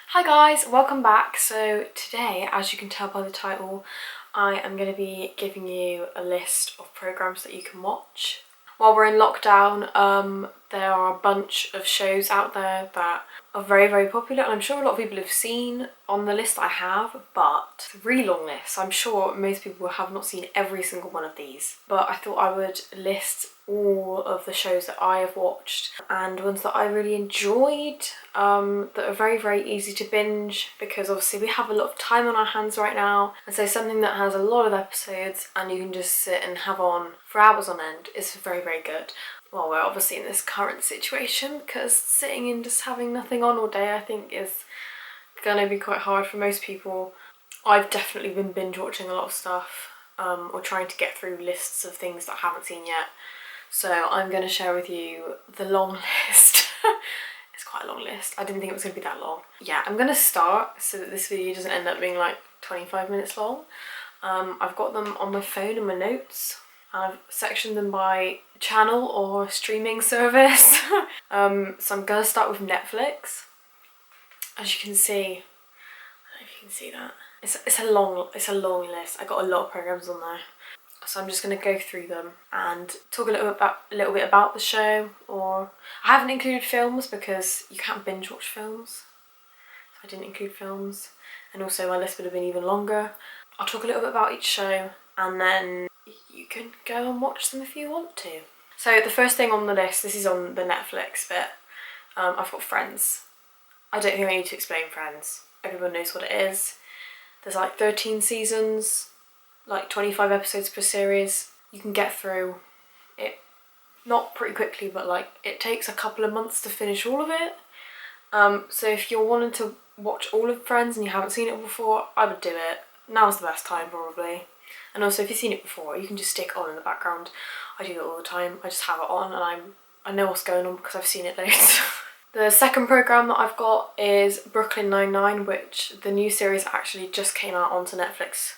Hi guys, welcome back. So today, as you can tell by the title, I am going to be giving you a list of programs that you can watch. While we're in lockdown, there are a bunch of shows out there that are very popular, and I'm sure a lot of people have seen on the list I have, but it's a really long list. I'm sure most people have not seen every single one of these, but I thought I would list all of the shows that I have watched and ones that I really enjoyed, that are very easy to binge, because obviously we have a lot of time on our hands right now, and so something that has a lot of episodes and you can just sit and have on for hours on end is very good. Well, we're obviously in this current situation, because sitting and just having nothing on all day I think is gonna be quite hard for most people. I've definitely been binge watching a lot of stuff, or trying to get through lists of things that I haven't seen yet. So I'm going to share with you the long list. It's quite a long list. I didn't think it was going to be that long. Yeah, I'm going to start so that this video doesn't end up being like 25 minutes long. I've got them on my phone in my notes. I've sectioned them by channel or streaming service. So I'm going to start with Netflix. As you can see, I don't know if you can see that. It's a long list. I got a lot of programs on there. So I'm just going to go through them and talk a little bit about the show. Or I haven't included films because you can't binge watch films, so I didn't include films, and also my list would have been even longer. I'll talk a little bit about each show and then you can go and watch them if you want to. So the first thing on the list, this is on the Netflix bit, I've got Friends. I don't think I need to explain Friends. Everyone knows what it is. There's like 13 seasons, like 25 episodes per series. You can get through it, not pretty quickly, but like it takes a couple of months to finish all of it. So if you're wanting to watch all of Friends and you haven't seen it before, I would do it. Now's the best time probably. And also if you've seen it before, you can just stick it on in the background. I do that all the time. I just have it on and I know what's going on because I've seen it loads. The second programme that I've got is Brooklyn Nine-Nine, which the new series actually just came out onto Netflix.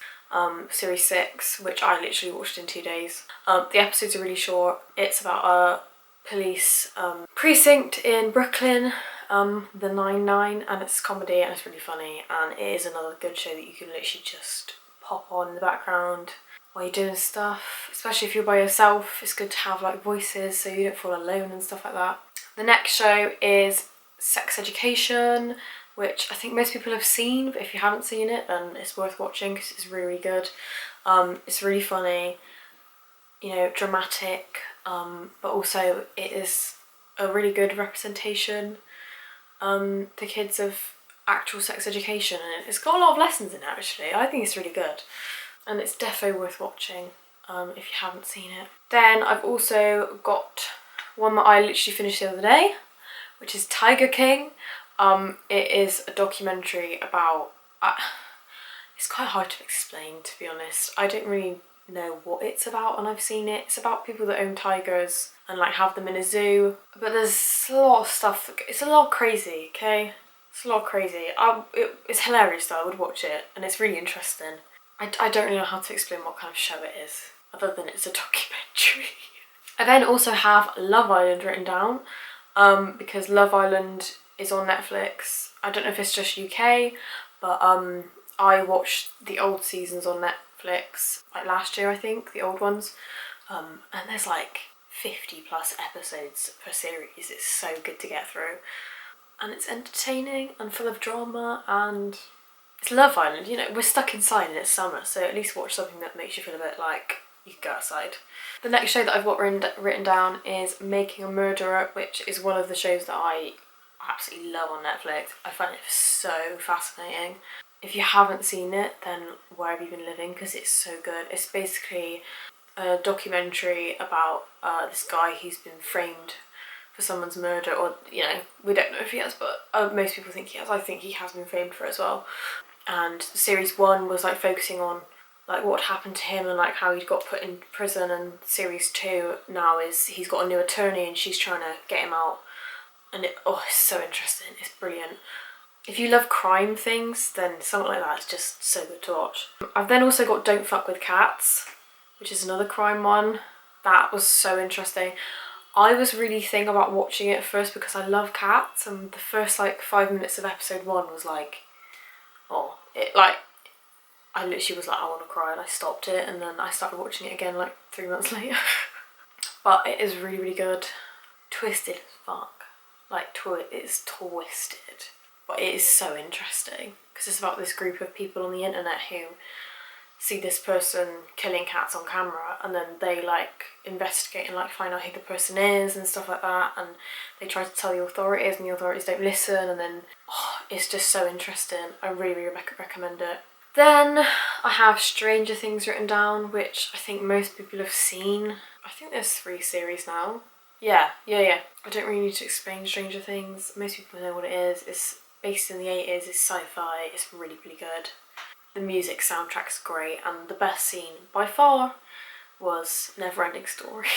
Series 6, which I literally watched in 2 days. The episodes are really short. It's about a police precinct in Brooklyn, the 9-9, and it's comedy and it's really funny, and it is another good show that you can literally just pop on in the background while you're doing stuff. Especially if you're by yourself, it's good to have like voices so you don't feel alone and stuff like that. The next show is Sex Education, which I think most people have seen, but if you haven't seen it then it's worth watching because it's really good. It's really funny, you know, dramatic, but also it is a really good representation to kids of actual sex education, and it's got a lot of lessons in it actually. I think it's really good and it's defo worth watching if you haven't seen it. Then I've also got one that I literally finished the other day, which is Tiger King. It is a documentary about, it's quite hard to explain to be honest. I don't really know what it's about and I've seen it. It's about people that own tigers and like have them in a zoo, but there's a lot of stuff, it's a lot crazy, okay? It's a lot crazy. It's hilarious though, I would watch it and it's really interesting. I don't really know how to explain what kind of show it is, other than it's a documentary. I then also have Love Island written down, because Love Island is on Netflix. I don't know if it's just UK, but I watched the old seasons on Netflix, like last year I think, the old ones, and there's like 50 plus episodes per series. It's so good to get through, and it's entertaining and full of drama, and it's Love Island, you know, we're stuck inside and it's summer, so at least watch something that makes you feel a bit like you can go outside. The next show that I've got written down is Making a Murderer, which is one of the shows that I absolutely love on Netflix. I find it so fascinating. If you haven't seen it, then where have you been living? Because it's so good. It's basically a documentary about this guy who's been framed for someone's murder, or, you know, we don't know if he has, but most people think he has. I think he has been framed for it as well. And series 1 was like focusing on like what happened to him and like how he got put in prison, and series 2 now is he's got a new attorney and she's trying to get him out, and it's so interesting, it's brilliant. If you love crime things, then something like that is just so good to watch. I've then also got Don't Fuck With Cats, which is another crime one. That was so interesting. I was really thinking about watching it at first because I love cats, and the first like 5 minutes of episode 1 was like, oh, it like, I literally was like, I want to cry, and I stopped it, and then I started watching it again like 3 months later. But it is really, really good. Twisted as fuck. Like, it's twisted. But it is so interesting because it's about this group of people on the internet who see this person killing cats on camera, and then they like investigate and like find out who the person is and stuff like that, and they try to tell the authorities and the authorities don't listen, and then it's just so interesting. I really, really recommend it. Then I have Stranger Things written down, which I think most people have seen. I think there's 3 series now. Yeah. I don't really need to explain Stranger Things. Most people know what it is. It's based in the 80s, it's sci-fi, it's really, really good. The music soundtrack's great, and the best scene by far was Neverending Story.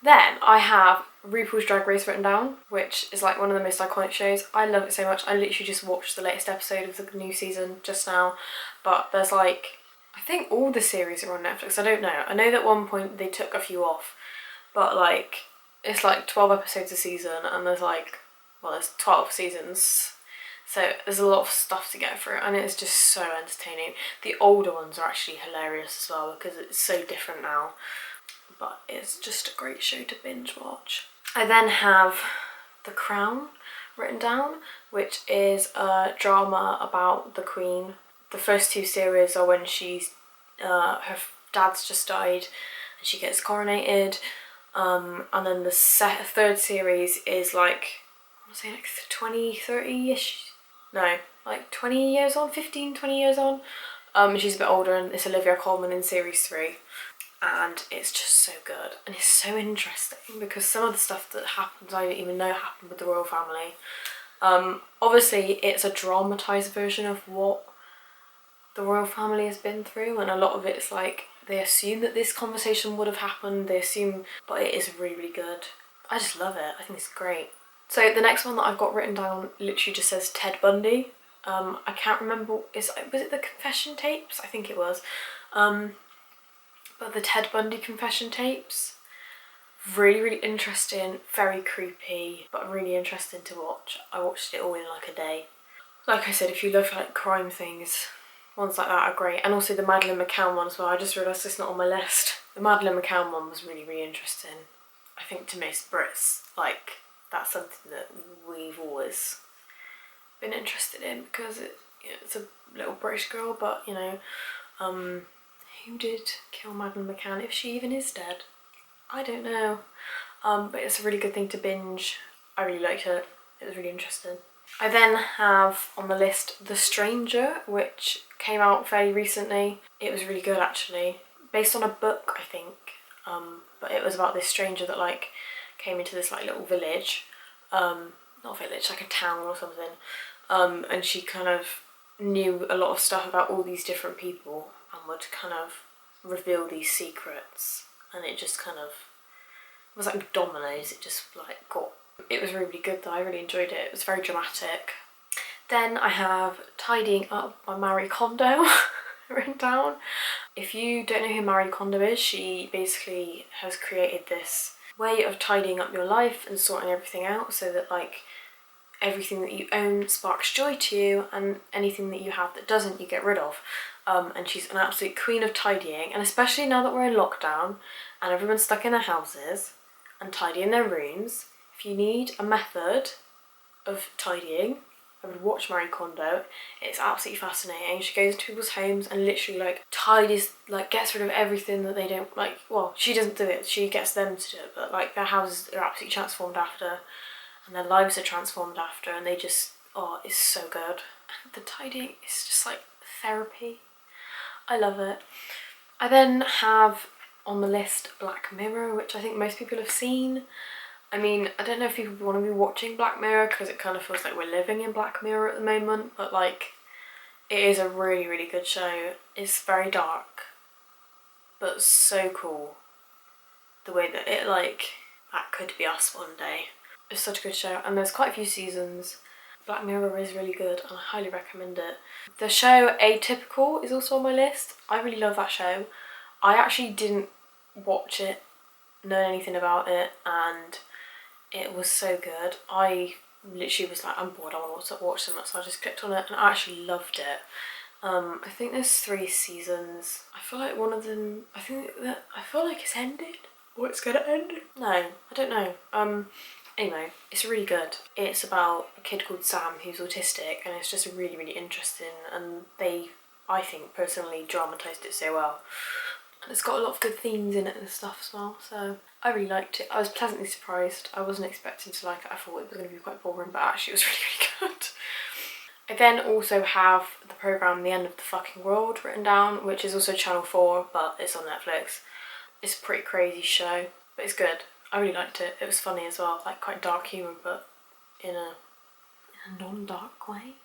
Then I have RuPaul's Drag Race written down, which is like one of the most iconic shows. I love it so much. I literally just watched the latest episode of the new season just now, but there's like, I think all the series are on Netflix. I don't know. I know that at one point they took a few off, but like it's like 12 episodes a season, and there's like, well, there's 12 seasons. So there's a lot of stuff to get through, and it's just so entertaining. The older ones are actually hilarious as well because it's so different now. But it's just a great show to binge watch. I then have The Crown written down, which is a drama about the Queen. The first 2 series are when she's, her dad's just died and she gets coronated. And then the 3rd series is like, I want to say like 20, 30-ish. No, like 20 years on, 15, 20 years on. She's a bit older, and it's Olivia Colman in series 3. And it's just so good, and it's so interesting because some of the stuff that happens I didn't even know happened with the royal family. Obviously it's a dramatised version of what the royal family has been through, and a lot of it's like they assume that this conversation would have happened, but it is really, really good. I just love it. I think it's great. So the next one that I've got written down literally just says Ted Bundy. I can't remember, was it the confession tapes? I think it was. But the Ted Bundy confession tapes, really, really interesting, very creepy, but really interesting to watch. I watched it all in like a day. Like I said, if you love like crime things, ones like that are great. And also the Madeleine McCann one as well. I just realised it's not on my list. The Madeleine McCann one was really, really interesting. I think to most Brits, like, that's something that we've always been interested in because it's a little British girl, but you know, who did kill Madeleine McCann, if she even is dead? I don't know. But it's a really good thing to binge. I really liked it. It was really interesting. I then have on the list The Stranger, which came out fairly recently. It was really good actually. Based on a book, I think. But it was about this stranger that like came into this like little village. Not a village, like a town or something. And she kind of knew a lot of stuff about all these different people and would kind of reveal these secrets, and it just kind of was like dominoes. It just like it was really good though. I really enjoyed it. It was very dramatic. Then I have Tidying Up by Marie Kondo written down. If you don't know who Marie Kondo is, she basically has created this way of tidying up your life and sorting everything out so that like everything that you own sparks joy to you, and anything that you have that doesn't, you get rid of. And she's an absolute queen of tidying, and especially now that we're in lockdown and everyone's stuck in their houses and tidying their rooms, if you need a method of tidying, I would watch Marie Kondo. It's absolutely fascinating. She goes into people's homes and literally like tidies, like gets rid of everything that they don't like. Well, she doesn't do it, she gets them to do it, but like their houses are absolutely transformed after, and their lives are transformed after, and they just, oh, it's so good. And the tidying is just like therapy. I love it. I then have on the list Black Mirror, which I think most people have seen. I mean, I don't know if people want to be watching Black Mirror because it kind of feels like we're living in Black Mirror at the moment, but like, it is a really, really good show. It's very dark, but so cool. The way that it like, that could be us one day. It's such a good show, and there's quite a few seasons. Black Mirror is really good and I highly recommend it. The show Atypical is also on my list. I really love that show. I actually didn't watch it known anything about it, and it was so good. I literally was like, I'm bored, I want to watch something, so I just clicked on it and I actually loved it. I think there's 3 seasons. I feel like one of them, I feel like it's ended, or it's gonna end. No, I don't know. Anyway, it's really good. It's about a kid called Sam who's autistic, and it's just really, really interesting, and they, I think, personally dramatised it so well. And it's got a lot of good themes in it and stuff as well, so I really liked it. I was pleasantly surprised. I wasn't expecting to like it. I thought it was going to be quite boring, but actually it was really, really good. I then also have the programme The End of the Fucking World written down, which is also Channel 4, but it's on Netflix. It's a pretty crazy show, but it's good. I really liked it. It was funny as well, like quite dark humour, but in a non-dark way.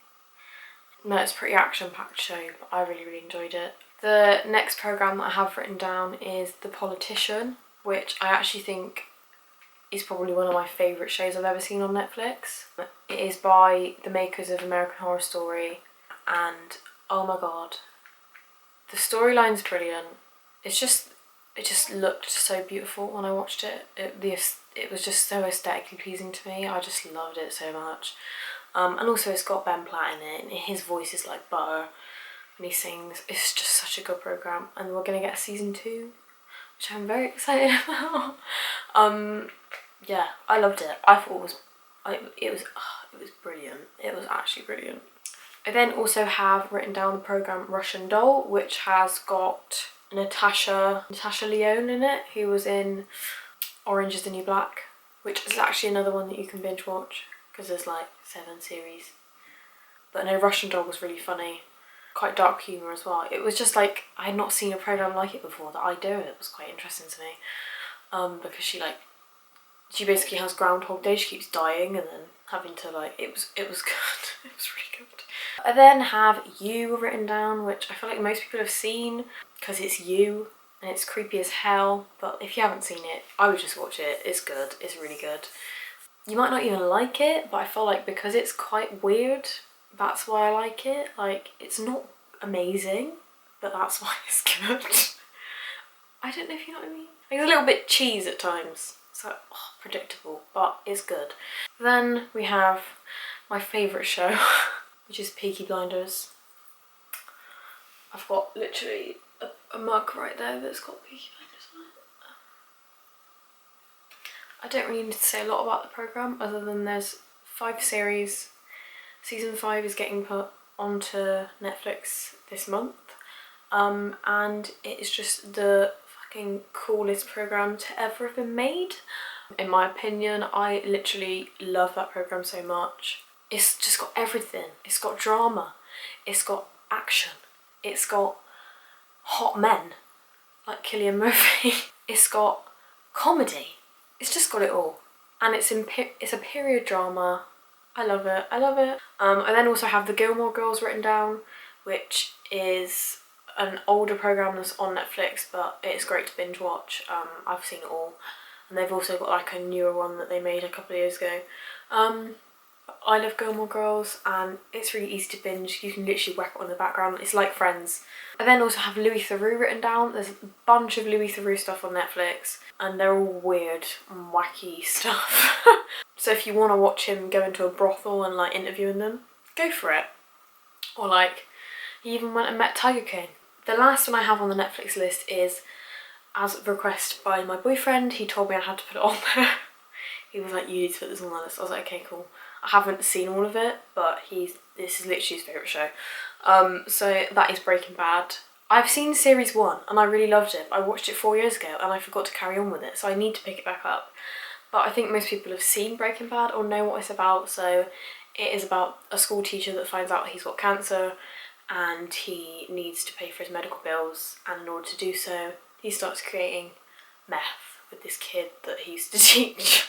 No, it's a pretty action-packed show, but I really, really enjoyed it. The next programme that I have written down is The Politician, which I actually think is probably one of my favourite shows I've ever seen on Netflix. It is by the makers of American Horror Story, and oh my god, the storyline's brilliant. It just looked so beautiful when I watched it. It was just so aesthetically pleasing to me. I just loved it so much. And also it's got Ben Platt in it, and his voice is like butter when he sings. It's just such a good programme, and we're gonna get a season 2, which I'm very excited about. Yeah, I loved it. I thought it was brilliant. It was actually brilliant. I then also have written down the programme Russian Doll, which has got Natasha Lyonne in it, who was in Orange is the New Black, which is actually another one that you can binge watch because there's like 7 series. But no, Russian Doll was really funny. Quite dark humour as well. It was just like, I had not seen a programme like it before. The idea of it was quite interesting to me, because she basically has Groundhog Day. She keeps dying and then having to it was good. It was really good. I then have You written down, which I feel like most people have seen because it's You and it's creepy as hell, but if you haven't seen it, I would just watch it. It's good. It's really good. You might not even like it, but I feel like because it's quite weird, that's why I like it. Like, it's not amazing, but that's why it's good. I don't know if you know what I mean. Like, it's a little bit cheese at times. It's like, predictable, but it's good. Then we have my favourite show, which is Peaky Blinders. I've got literally a mug right there that's got Peaky Blinders on it. I don't really need to say a lot about the programme other than there's 5 series. Season 5 is getting put onto Netflix this month, and it is just the fucking coolest programme to ever have been made. In my opinion, I literally love that programme so much. It's just got everything. It's got drama, it's got action, it's got hot men like Cillian Murphy, it's got comedy, it's just got it all. And it's a period drama. I love it, I love it. I then also have The Gilmore Girls written down, which is an older programme that's on Netflix, but it's great to binge watch. I've seen it all. And they've also got like a newer one that they made a couple of years ago. I love Gilmore Girls, and it's really easy to binge. You can literally whack it on in the background. It's like Friends. I then also have Louis Theroux written down. There's a bunch of Louis Theroux stuff on Netflix, and they're all weird and wacky stuff. So if you want to watch him go into a brothel and like interviewing them, go for it. Or like, he even went and met Tiger King. The last one I have on the Netflix list is as requested by my boyfriend. He told me I had to put it on there. He was like, you need to put this on the list. I was like, okay, cool. I haven't seen all of it, but this is literally his favourite show. So that is Breaking Bad. I've seen series 1 and I really loved it. I watched it 4 years ago and I forgot to carry on with it, so I need to pick it back up. But I think most people have seen Breaking Bad or know what it's about. So it is about a school teacher that finds out he's got cancer and he needs to pay for his medical bills, and in order to do so, he starts creating meth with this kid that he used to teach.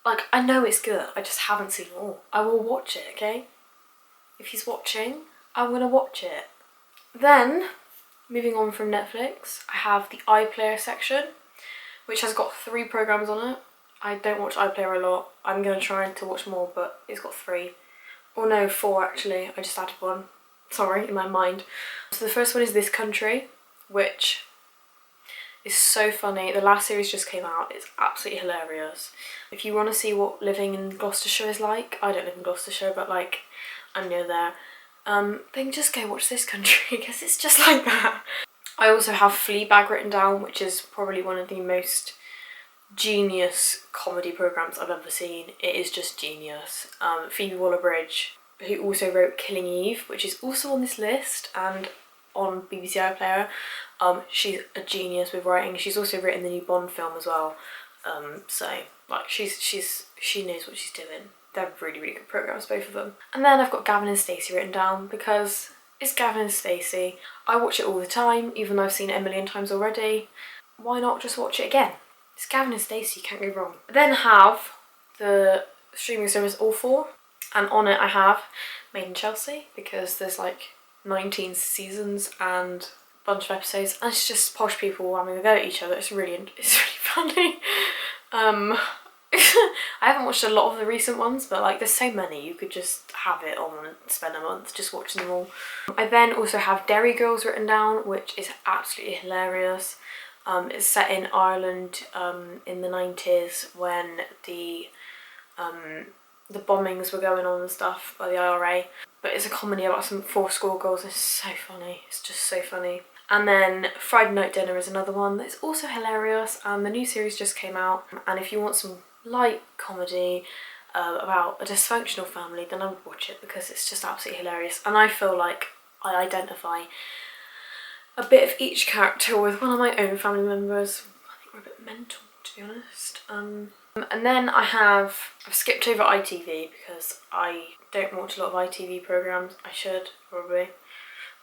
Like, I know it's good, I just haven't seen it all. I will watch it, okay? If he's watching, I'm gonna watch it. Then, moving on from Netflix, I have the iPlayer section, which has got 3 programmes on it. I don't watch iPlayer a lot. I'm gonna try to watch more, but it's got 3. Or no, 4 actually. I just added 1. Sorry, in my mind. So the first one is This Country, which It's so funny. The last series just came out. It's absolutely hilarious. If you want to see what living in Gloucestershire is like, I don't live in Gloucestershire, but like I'm near there, then just go watch This Country because it's just like that. I also have Fleabag written down, which is probably one of the most genius comedy programmes I've ever seen. It is just genius. Phoebe Waller-Bridge, who also wrote Killing Eve, which is also on this list and on BBC iPlayer. She's a genius with writing. She's also written the new Bond film as well. So like she knows what she's doing. They're really, really good programmes, both of them. And then I've got Gavin and Stacey written down because it's Gavin and Stacey. I watch it all the time, even though I've seen it a million times already. Why not just watch it again? It's Gavin and Stacey, can't go wrong. I then have the streaming service All 4, and on it I have Made in Chelsea, because there's like 19 seasons and a bunch of episodes, and it's just posh people having a go at each other. It's really funny. I haven't watched a lot of the recent ones, but like there's so many, you could just have it on and spend a month just watching them all. I then also have Derry Girls written down, which is absolutely hilarious. It's set in Ireland in the 90s when the bombings were going on and stuff by the IRA. But it's a comedy about some 4 schoolgirls. It's so funny. It's just so funny. And then Friday Night Dinner is another one that's also hilarious, and the new series just came out. And if you want some light comedy about a dysfunctional family, then I would watch it because it's just absolutely hilarious. And I feel like I identify a bit of each character with one of my own family members. I think we're a bit mental, to be honest. And then I've skipped over ITV because I don't watch a lot of ITV programmes. I should, probably.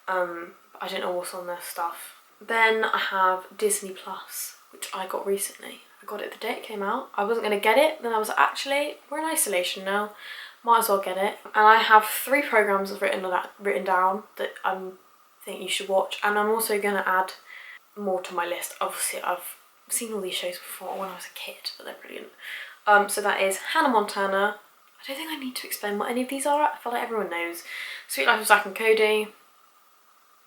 I don't know what's on their stuff. Then I have Disney Plus, which I got recently. I got it the day it came out. I wasn't going to get it, then I was like, actually, we're in isolation now, might as well get it. And I have 3 programmes written down that I think you should watch, and I'm also going to add more to my list. Obviously I've seen all these shows before when I was a kid, but they're brilliant. So that is Hannah Montana. I don't think I need to explain what any of these are. I feel like everyone knows. Sweet Life of Zack and Cody,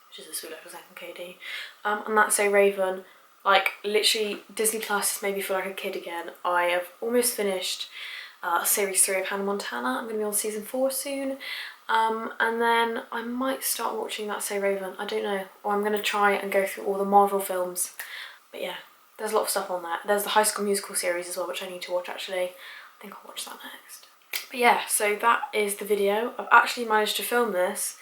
which is the Sweet Life of Zack and Cody. And That's So Raven. Like literally Disney Plus has made me feel like a kid again. I have almost finished series 3 of Hannah Montana. I'm going to be on season 4 soon. And then I might start watching That's So Raven, I don't know. Or I'm going to try and go through all the Marvel films. But yeah, there's a lot of stuff on there. There's the High School Musical series as well, which I need to watch actually. I think I'll watch that next. But yeah, so that is the video. I've actually managed to film this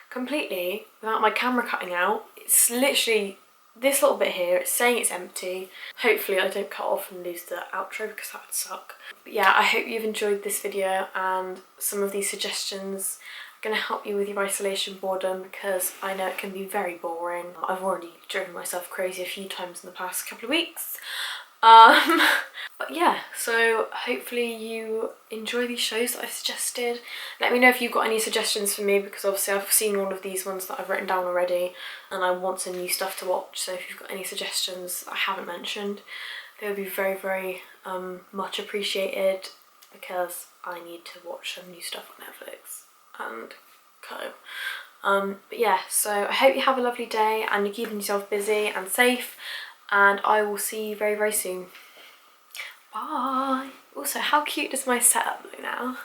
completely without my camera cutting out. It's literally this little bit here. It's saying it's empty. Hopefully I don't cut off and lose the outro because that would suck. But yeah, I hope you've enjoyed this video, and some of these suggestions are going to help you with your isolation boredom, because I know it can be very boring. I've already driven myself crazy a few times in the past couple of weeks. But yeah, so hopefully you enjoy these shows that I've suggested. Let me know if you've got any suggestions for me, because obviously I've seen all of these ones that I've written down already and I want some new stuff to watch. So if you've got any suggestions that I haven't mentioned, they would be very, very much appreciated, because I need to watch some new stuff on Netflix and co. But yeah, so I hope you have a lovely day and you're keeping yourself busy and safe, and I will see you very, very soon. Bye! Also, how cute does my setup look now?